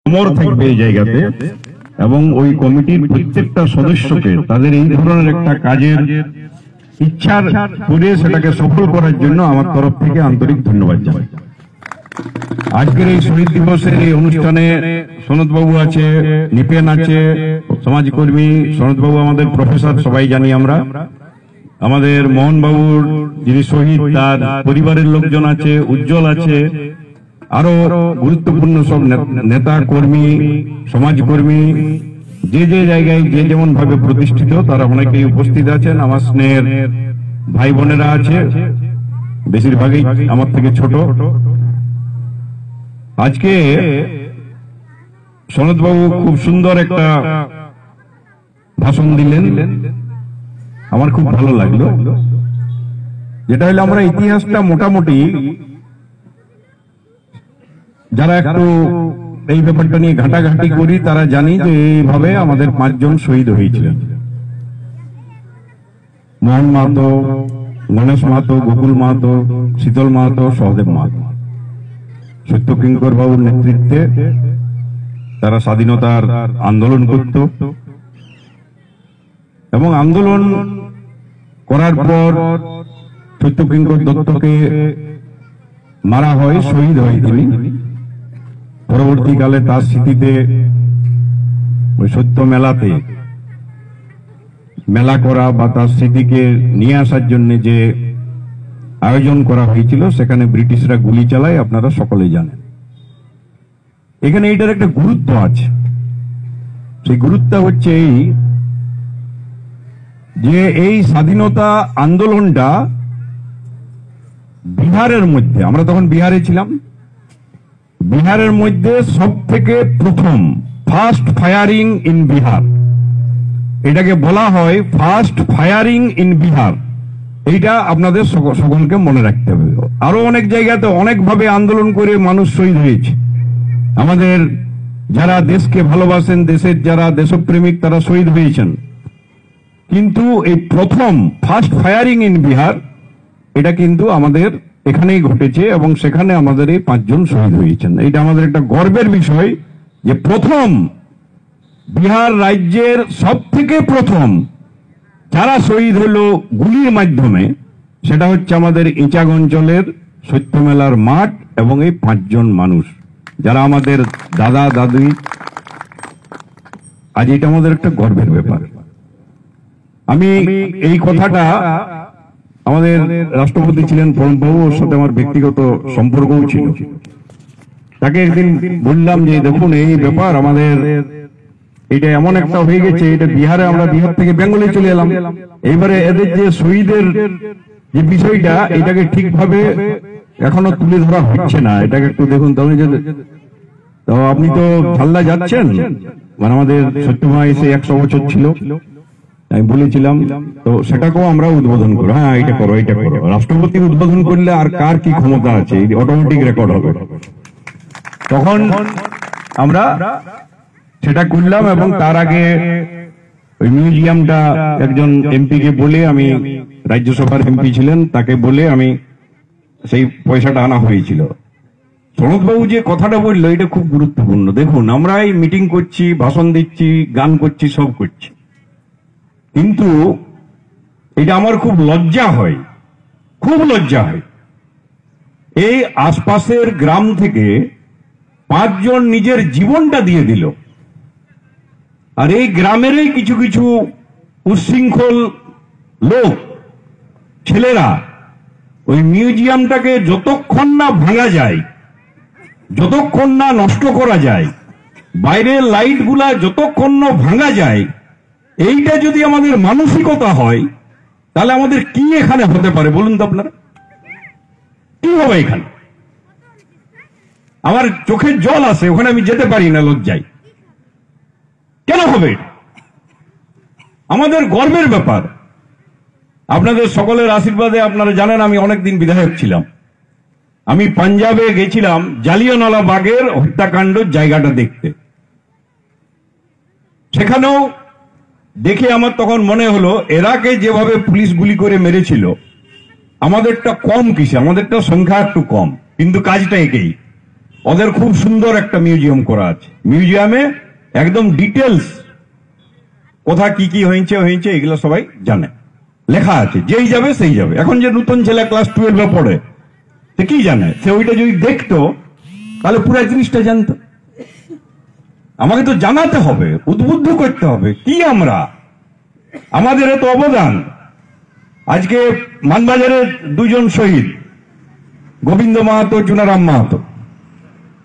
অমর থাকবে এই জায়গাতে, এবং ওই কমিটির প্রত্যেকটা সদস্যকে তাদের এই ধরনের একটা কাজের ইচ্ছার করে সেটাকে সফল করার জন্য আমার তরফ থেকে আন্তরিক ধন্যবাদ জানাই। আজকের এই শহীদ দিবসের এই অনুষ্ঠানে সনদবাবু আছে, নিপেন আছে, সমাজকর্মী সনদবাবু আমাদের প্রফেসর সবাই জানি আমরা, আমাদের মোহনবাবুর যিনি শহীদ তার পরিবারের লোকজন আছে, উজ্জ্বল আছে, আরো গুরুত্বপূর্ণ সব নেতা কর্মী সমাজকর্মী যে যে জায়গায় যে যেমন ভাবে প্রতিষ্ঠিত তারা অনেকেই উপস্থিত আছেন। আমার স্নেহের ভাই বোনেরা আছে, বেশিরভাগই আমার থেকে ছোট। আজকে সনদবাবু খুব সুন্দর একটা ভাষণ দিলেন, আমার খুব ভালো লাগলো। যেটা হলো আমরা ইতিহাসটা মোটামুটি যারা একটু এই ব্যাপারটা নিয়ে ঘাটাঘাটি করি তারা জানি যে এইভাবে আমাদের 5 জন শহীদ হয়েছিলেন। মোহন মাহাতো, গণেশ মাহাতো, গোকুল মাহাতো, শীতল মাহাতো, সহদেব মাহাতো। সত্য কিঙ্কর বাবুর নেতৃত্বে তারা স্বাধীনতার আন্দোলন করত, এবং আন্দোলন করার পর সত্য কিঙ্কর দত্তকে মারা হয়, শহীদ হয় তিনি। পরবর্তীকালে তার স্মৃতিতে ওই সত্য মেলাতে মেলা করা বা তার স্মৃতিকে নিয়ে আসার জন্য যে আয়োজন করা হয়েছিল সেখানে ব্রিটিশরা গুলি চালায়, আপনারা সকলেই জানেন। এখানে এটার একটা গুরুত্ব আছে। সেই গুরুত্ব হচ্ছে এই যে এই স্বাধীনতা আন্দোলনটা বিহারের মধ্যে, আমরা তখন বিহারে ছিলাম, বিহারের মধ্যে সব থেকে প্রথম ফার্স্ট ফায়ারিং ইন বিহার, এটাকে বলা হয় ফার্স্ট ফায়ারিং ইন বিহার। এইটা আপনাদের সকলকে মনে রাখতে হবে। আরো অনেক জায়গাতে অনেকভাবে আন্দোলন করে মানুষ শহীদ হয়েছে, আমাদের যারা দেশকে ভালোবাসেন, দেশের যারা দেশপ্রেমিক তারা শহীদ হয়েছেন, কিন্তু এই প্রথম ফার্স্ট ফায়ারিং ইন বিহার এটা কিন্তু আমাদের এখানেই ঘটেছে, এবং সেখানে আমাদের এই 5 জন শহীদ হয়েছেন। এটা আমাদের একটা গর্বের বিষয় যে প্রথম বিহার রাজ্যের সব থেকে প্রথম যারা শহীদ হলো গুলির মাধ্যমে সেটা হচ্ছে আমাদের ইচাগ অঞ্চলের সত্যমেলার মাঠ এবং এই 5 জন মানুষ যারা আমাদের দাদা দাদি। আজ এটা আমাদের একটা গর্বের ব্যাপার। আমি এই কথাটা আমাদের রাষ্ট্রপতি ছিলেন প্রণববাবু, ওর সাথে আমার ব্যক্তিগত সম্পর্কও ছিল। তাকে একদিন বললাম যে দেখুন এই ব্যাপার আমাদের এটা এমন একটা হয়ে গেছে, এটা বিহারে, আমরা বিহার থেকে বেঙ্গলে চলে এলাম, এইবারে এদের যে শহীদের যে বিষয়টা এটাকে ঠিকভাবে এখনো তুলে ধরা হচ্ছে না, এটাকে একটু দেখুন। তো আপনি তো ঝালদা যাচ্ছেন, মানে আমাদের সত্যমা এসে 100 বছর ছিল, আমি বলেছিলাম, তো সেটাকেও আমরা উদ্বোধন করো। হ্যাঁ এটা করো, এটা করো। রাষ্ট্রপতির উদ্বোধন করলে আর কার কি ক্ষমতা আছে, অটোমেটিক রেকর্ড হবে। তখন আমরা সেটা করলাম, এবং তার আগে ওই মিউজিয়ামটা একজন এমপি কে বলে, আমি রাজ্যসভার এমপি ছিলেন, তাকে বলে আমি সেই পয়সাটা আনা হয়েছিল। সনদবাবু যে কথাটা বললো এটা খুব গুরুত্বপূর্ণ। দেখুন আমরা এই মিটিং করছি, ভাষণ দিচ্ছি, গান করছি, সব করছি, কিন্তু এটা আমার খুব লজ্জা হয়, খুব লজ্জা হয়। এই আশপাশের গ্রাম থেকে 5 জন নিজের জীবনটা দিয়ে দিল, আর এই গ্রামেরই কিছু কিছু উচ্ছৃঙ্খল লোক ছেলেরা ওই মিউজিয়ামটাকে যতক্ষণ না ভাঙা যায়, যতক্ষণ না নষ্ট করা যায়, বাইরের লাইটগুলা যতক্ষণ না ভাঙা যায়, এইটা যদি আমাদের মানসিকতা হয় তাহলে আমাদের কি এখানে হতে পারে বলুন তো আপনারা? কি হবে এখানে? আমার চোখের জল আসে, ওখানে আমি যেতে পারি না লজ্জায়। কেন হবে? আমাদের গর্বের ব্যাপার। আপনাদের সকলের আশীর্বাদে আপনারা জানেন আমি অনেকদিন বিধায়ক ছিলাম। আমি পাঞ্জাবে গেছিলাম জালিয়ানওয়ালা বাগের হত্যাকাণ্ড জায়গাটা দেখতে। সেখানেও দেখে আমার তখন মনে হলো এরাকে যেভাবে পুলিশ গুলি করে মেরেছিল, আমাদেরটা কম কিসে, আমাদেরটা সংখ্যা একটু কম, কিন্তু কাজটা একই। ওদের খুব সুন্দর একটা মিউজিয়াম করা আছে। মিউজিয়ামে একদম ডিটেলস কোথা কি কি হয়েছে এগুলো সবাই জানে, লেখা আছে। যেই যাবে সেই যাবে। এখন যে নতুন ছেলে ক্লাস 12-এ পড়ে, সে কি জানে? সে ওইটা যদি দেখতো তাহলে পুরো জিনিসটা জানতো। আমাকে তো জানাতে হবে, উদ্বুদ্ধ করতে হবে কি আমরা, আমাদের এত অবদান। আজকে মানবাজারের দুজন শহীদ, গোবিন্দ মাহাতো, চুনারাম মাহাতো,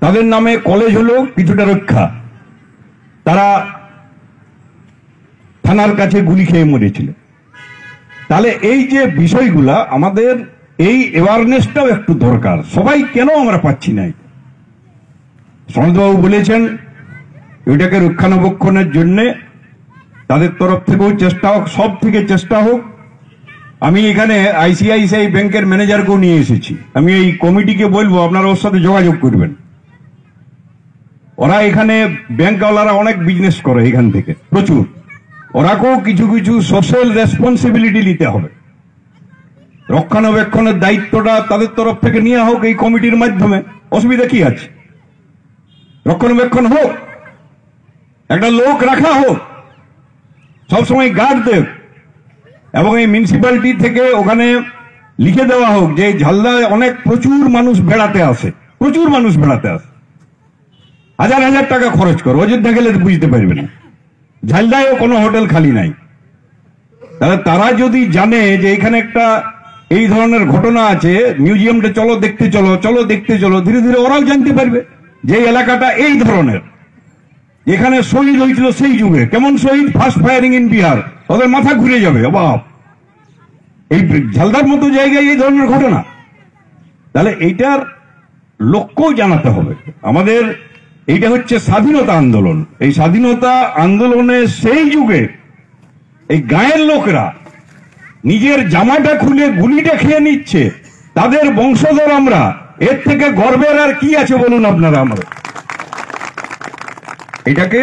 তাদের নামে কলেজ হলো কিছুটা রক্ষা। তারা থানার কাছে গুলি খেয়ে মরেছিল। তাহলে এই যে বিষয়গুলা, আমাদের এই অ্যাওয়ারনেসটাও একটু দরকার। সবাই কেন আমরা পাচ্ছি না? সনদবাবু বলেছেন ওইটাকে রক্ষণাবেক্ষণের জন্য তাদের তরফ থেকেও চেষ্টা হোক, সব থেকে চেষ্টা হোক। আমি এখানে আইসিআইসিআই ব্যাংকের ম্যানেজারকেও নিয়ে এসেছি। আমি এই কমিটিকে বলবো আপনারা ওর সাথে যোগাযোগ করবেন। ওরা এখানে ব্যাংকওয়ালারা অনেক বিজনেস করে এখান থেকে প্রচুর। ওরাকেও কিছু কিছু সোশ্যাল রেসপন্সিবিলিটি নিতে হবে। রক্ষণাবেক্ষণের দায়িত্বটা তাদের তরফ থেকে নেওয়া হোক এই কমিটির মাধ্যমে। অসুবিধা কি আছে? রক্ষণাবেক্ষণ হোক, একটা লোক রাখা হোক, সবসময় গার্ড দেব, এবং এই মিউনিসিপ্যালিটি থেকে ওখানে লিখে দেওয়া হোক যে ঝালদায় অনেক প্রচুর মানুষ বেড়াতে আসে, প্রচুর মানুষ বেড়াতে আসে, হাজার হাজার টাকা খরচ করো। অযোধ্যা গেলে বুঝতে পারবে না, ঝালদায়ও কোনো হোটেল খালি নাই। তাহলে তারা যদি জানে যে এখানে একটা এই ধরনের ঘটনা আছে, মিউজিয়ামটা চলো দেখতে চলো, চলো দেখতে চলো, ধীরে ধীরে ওরাও জানতে পারবে যে এলাকাটা এই ধরনের। এখানে শহীদ হয়েছিল সেই যুগে, কেমন শহীদ? First firing in Bihar. ওদের মাথা ঘুরে যাবে, বাপ, এই ঝালদার মতো জায়গায় এই ধরনের ঘটনা। তাহলে এইটার লক্ষ্য জানাতে হবে আমাদের। এইটা হচ্ছে স্বাধীনতা আন্দোলন। এই স্বাধীনতা আন্দোলনে সেই যুগে এই গায়ের লোকরা নিজের জামাটা খুলে গুলিটা খেয়ে নিচ্ছে, তাদের বংশধর আমরা। এর থেকে গর্বের আর কি আছে বলুন আপনারা? আমরা এটাকে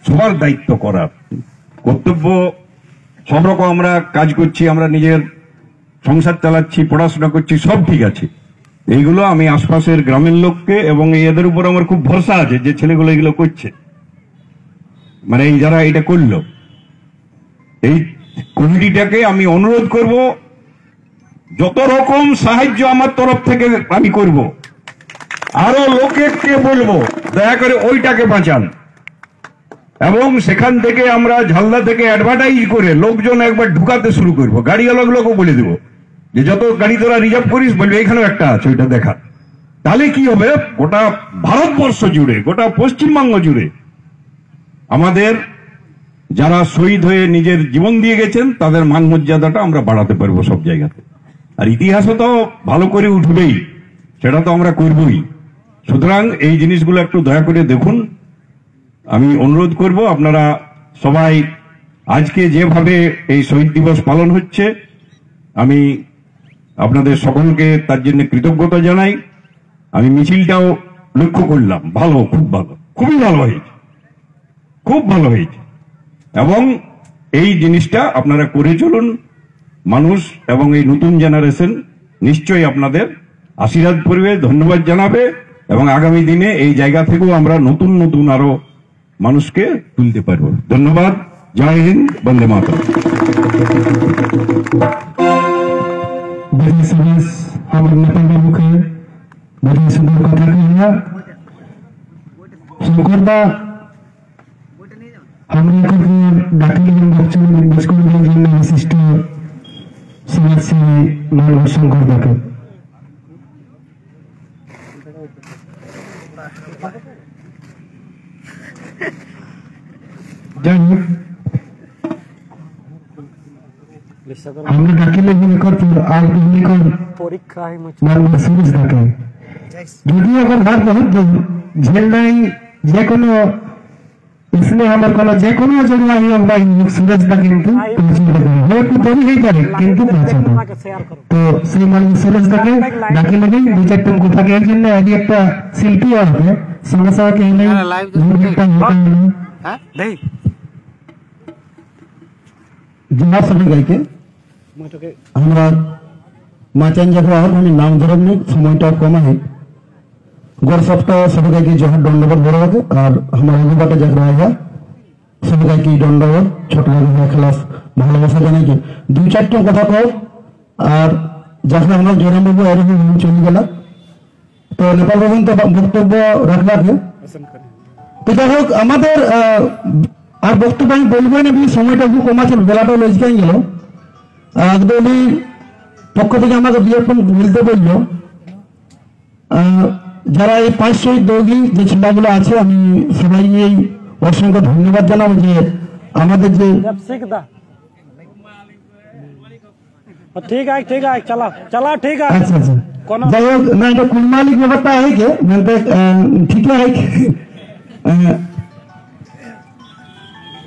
সবার দায়িত্ব করা, কর্তব্য। সব রকম আমরা কাজ করছি, আমরা নিজের সংসার চালাচ্ছি, পড়াশোনা করছি, সব ঠিক আছে। এইগুলো আমি আশপাশের গ্রামের লোককে এবং এদের উপর আমার খুব ভরসা আছে যে ছেলেগুলো এগুলো করছে, মানে এই যারা এটা করলো, এই কমিটিটাকে আমি অনুরোধ করব যত রকম সাহায্য আমার তরফ থেকে আমি করব। আরো লোককে বলবো দয়া করে ওইটাকে বাঁচান, এবং সেখান থেকে আমরা ঝালদা থেকে অ্যাডভার্টাইজ করে লোকজন একবার ঢুকাতে শুরু করবো। গাড়িওয়ালাগুলোকে বলে দেবো যে যত গাড়ি তোরা রিজার্ভ করিস, বলবে এখানেও একটা আছে, ওইটা দেখা। তাহলে কি হবে? গোটা ভারতবর্ষ জুড়ে, গোটা পশ্চিমবঙ্গ জুড়ে আমাদের যারা শহীদ হয়ে নিজের জীবন দিয়ে গেছেন তাদের মান মর্যাদাটা আমরা বাড়াতে পারবো সব জায়গাতে। আর ইতিহাসও তো ভালো করে উঠবেই, সেটা তো আমরা করবই। সুতরাং এই জিনিসগুলো একটু দয়া করে দেখুন। আমি অনুরোধ করব আপনারা সবাই, আজকে যেভাবে এই শহীদ দিবস পালন হচ্ছে, আমি আপনাদের সকলকে তার জন্য কৃতজ্ঞতা জানাই। আমি মিছিলটাও লক্ষ্য করলাম, ভালো, খুব ভালো, খুবই ভালো হয়েছে, খুব ভালো হয়েছে। এবং এই জিনিসটা আপনারা করে চলুন। মানুষ এবং এই নতুন জেনারেশন নিশ্চয়ই আপনাদের আশীর্বাদ করবে, ধন্যবাদ জানাবে, এবং আগামী দিনে এই জায়গা থেকেও আমরা নতুন নতুন আরো মানুষকে তুলতে পারবো। ধন্যবাদ। জয় হিন্দ, বন্দে মাতরম। আমার নেতাদের মুখে বড় সুন্দর কথা কহিয়া শঙ্করদা আমরা ডাকিলেন নিষ্কর্মের জন্য বিশিষ্ট সমাজসেবী মানব শঙ্করদাকে। যাই হোক, আমরা ডাকিলে আর পরীক্ষা মানব সুরেশ ডাকে। যদিও আমার ঘর বহুত ঝেল নাই, যে কোনো इसलिए हमारे को जे कोनो जगह ही होगा सूरज का किंतु हयতো দেরি হই পারে কিন্তু পৌঁছাবে। তো শ্রীমান सूरज দাকে ডাকি লাগি দুই চারটা কথা এর জন্য আগে একটা শিল্পী হবে সঙ্গে সঙ্গে এই হ্যাঁ দেই জমা সবাই গাইকে আমরা মাচান যাবো। আর আমি নাম ধরব না, সময়টা কম হয়। गौर सप्ताह सभी की जहाँ दंडवत बड़ा होगा और हमारे युवा जग रहा है सभी की दंडवत छोटा क्लास ভালোবাসা জানাই কি দুই চারটা কথা কও আর যখন আমরা জোরে নেবো এরকম চলে গেল তো নেপাল পর্যন্ত বক্তব্য রাখলাকে তো যাই হোক আমাদের আর বক্তব্য আমি বলবোই না সময়টা খুব কম আছে বেলাটা লজকাই গেল একদম পক্ষ থেকে আমাকে বিজ্ঞাপন বলতে বললো যারা এই 5 শহীদ দৌড়ি যে ছেলেগুলো আছে আমি সবাই এই অসংখ্য ধন্যবাদ জানাবো যে আমাদের যে ठीक है चला चला ठीक है अच्छा যাই হোক না এটা কোন মালিক ব্যাপারটা है के মানে ঠিক है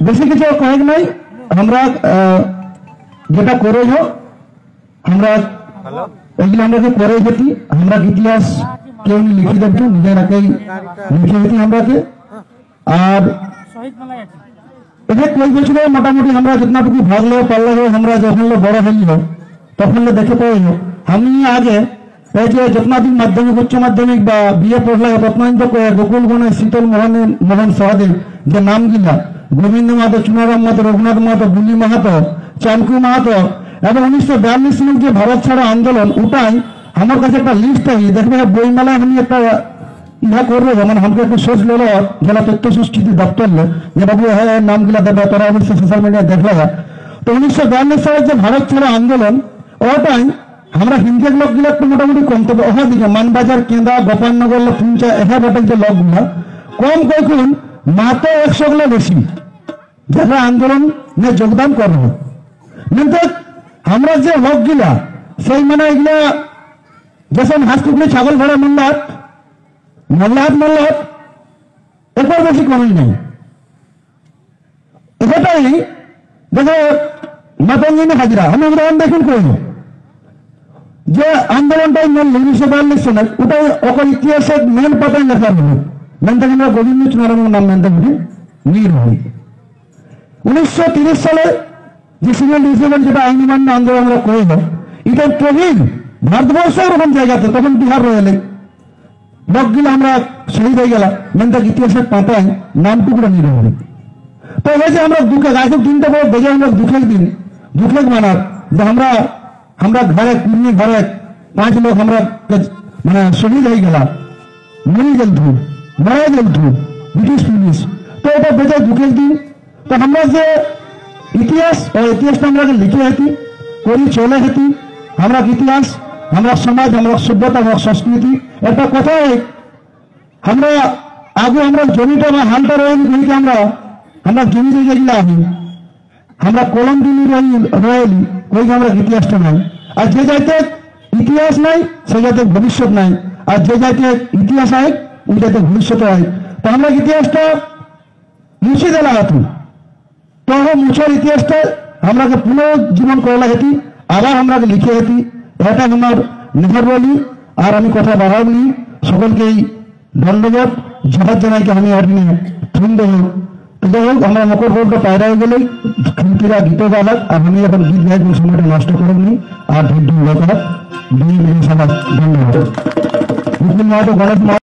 বেশি কিছু কয়েক নাই আমরা যেটা করে যাও আমরা এগুলো আমরা যে করে যেতি আমরা ইতিহাস কেউ লিখে দেবো নিজেরাকেই লিখে যেতি আমরাকে আর এটা কই বছর মোটামুটি আমরা जितनाটুকু ভাগ লো পারলে আমরা যখন বড় হইল তখন দেখে পাই আমি আগে এই যে जितना दिन মাধ্যমিক উচ্চ মাধ্যমিক বা বিএ পড়লা বর্তমান তো গোকুল বনে শীতল মোহন সহদেব যে নামগুলা গোবিন্দ মাহাতো চুনারাম মাহাতো রঘুনাথ মাহাতো বুলি মাহাতো চানকু মাহাতো এবং 1942 সালে যে ভারত ছাড়ো আন্দোলন ওটাই আমার কাছে একটা লিস্ট আছে দেখবে বইমেলায় আমি একটা ইহা করবো মানে আমাকে একটু সোচ লো জেলা তথ্য সংস্কৃতি দপ্তর যে বাবু হ্যাঁ নামগুলা দেবে তোরা অবশ্যই সোশ্যাল মিডিয়া দেখলে তো 1942 সালের যে ভারত ছাড়ো আন্দোলন ওটাই আমরা হিন্দি লোকগুলো একটু মোটামুটি কম তবে ওহা দিকে মানবাজার কেন্দ্রা গোপালনগর পুঞ্চা এখানে যে লোকগুলো কম কখন মাত্র 100 গুলো বেশি যারা আন্দোলনে যোগদান করবো কিন্তু আমরা যে লোকগুলা সেই মানে এগুলা যেসব হাসপুকুলি ছাগল ভরা মোল্লাহাট এরপর বেশি কমই নেই এটাই দেখো মাতঙ্গিনী হাজিরা আমি উদাহরণ দেখুন করব যে আন্দোলনটাই মূল 1942 সনে ওটাই অকল ইতিহাসের মেন পাতায় লেখা হলো মেনটা আমরা গোবিন্দ চুনারাম নাম মেনটা বলি নীর হই 1930 সালে যে সিভিল ডিসেবল যেটা আইনি মান্য আন্দোলন আমরা করব এটা প্রবীণ ভারতবর্ষের এরকম জায়গাতে তখন বিহার রয়েছে লোকগুলো আমরা শহীদ হয়ে গেলাম মেনটা ইতিহাসের পাতায় নামটুকুরা নীর হই তো এই যে আমরা দুঃখে আজ দিনটা বড় দেখে আমরা দুঃখের মানার যে আমরা ঘরে কুড়ি ঘরে 5 লোক আমরা মানে শহীদ হয়ে গেলাম মরে গেল মারা গেল ব্রিটিশ পুলিশ তো এটা বেঁচে দুঃখের দিন তো আমরা যে ইতিহাসটা আমরা লিখে হেতি করি চলে হেতি আমরা ইতিহাস আমরা সমাজ আমরা সভ্যতা আমরা সংস্কৃতি একটা কথাই আমরা আগে আমরা জমিটা বা হালটা রয়েছি আমরা জমি দিয়ে গেছিলাম আমরা কলম দিলি রয়েলি ওই আমরা ইতিহাসটা নাই আর যে যাইতে ইতিহাস নাই সে যাতে ভবিষ্যৎ নাই আর যে যাইতে ইতিহাস হয় ওই যাতে ভবিষ্যৎ হয় তো আমরা ইতিহাসটা মুছে দেওয়া হতো তো মুছার ইতিহাসটা আমরাকে পুনর্জীবন করা হেতি আবার আমরাকে লিখে হেতি এটা আমার নির্ভর বলি আর আমি কথা বাড়াবনি সকলকেই ধন্যবাদ জবাব জানাইকে আমি আর নিয়ে শুনতে যাই হোক আমরা মকর পর্ব পায়রা গেলে শিল্পীরা গীত গালাক আর আমি এখন গীত গাই সময়টা নষ্ট করেনি আর ধন্যবাদ ধন্যবাদ গণেশ